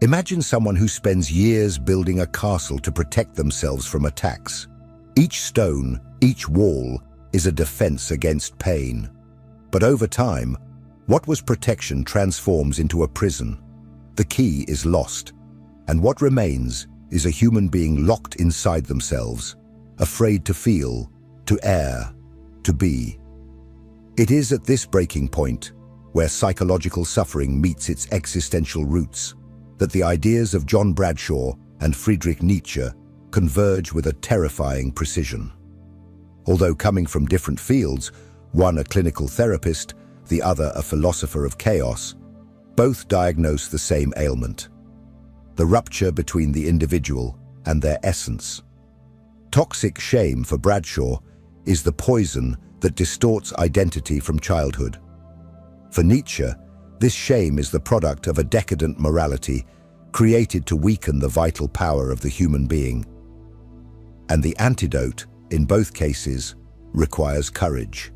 Imagine someone who spends years building a castle to protect themselves from attacks. Each stone, each wall, is a defense against pain. But over time, what was protection transforms into a prison. The key is lost, and what remains is a human being locked inside themselves, afraid to feel, to err, to be. It is at this breaking point, where psychological suffering meets its existential roots, that the ideas of John Bradshaw and Friedrich Nietzsche converge with a terrifying precision. Although coming from different fields, one a clinical therapist, the other a philosopher of chaos, both diagnose the same ailment: the rupture between the individual and their essence. Toxic shame for Bradshaw is the poison that distorts identity from childhood. For Nietzsche, this shame is the product of a decadent morality created to weaken the vital power of the human being. And the antidote, in both cases, requires courage.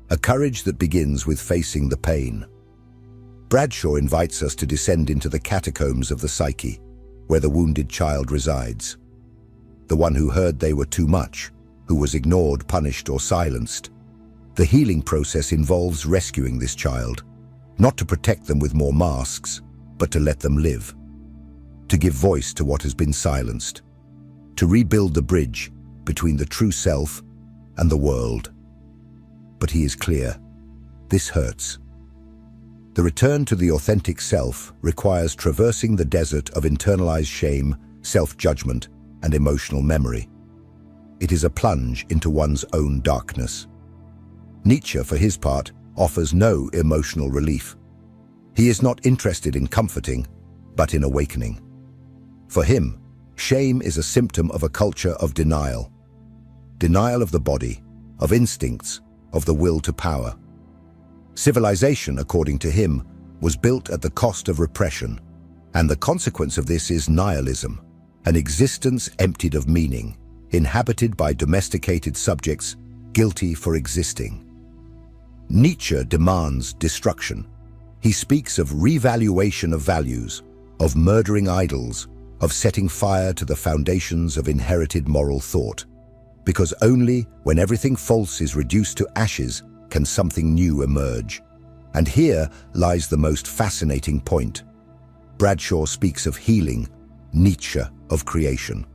A courage that begins with facing the pain. Bradshaw invites us to descend into the catacombs of the psyche, where the wounded child resides. The one who heard they were too much, who was ignored, punished, or silenced. The healing process involves rescuing this child, not to protect them with more masks, but to let them live. To give voice to what has been silenced. To rebuild the bridge between the true self and the world. But he is clear. This hurts. The return to the authentic self requires traversing the desert of internalized shame, self-judgment, and emotional memory. It is a plunge into one's own darkness. Nietzsche, for his part, offers no emotional relief. He is not interested in comforting, but in awakening. For him, shame is a symptom of a culture of denial. Denial of the body, of instincts, of the will to power. Civilization, according to him, was built at the cost of repression, and the consequence of this is nihilism, an existence emptied of meaning, inhabited by domesticated subjects, guilty for existing. Nietzsche demands destruction. He speaks of revaluation of values, of murdering idols, of setting fire to the foundations of inherited moral thought. Because only when everything false is reduced to ashes can something new emerge. And here lies the most fascinating point. Bradshaw speaks of healing, Nietzsche of creation.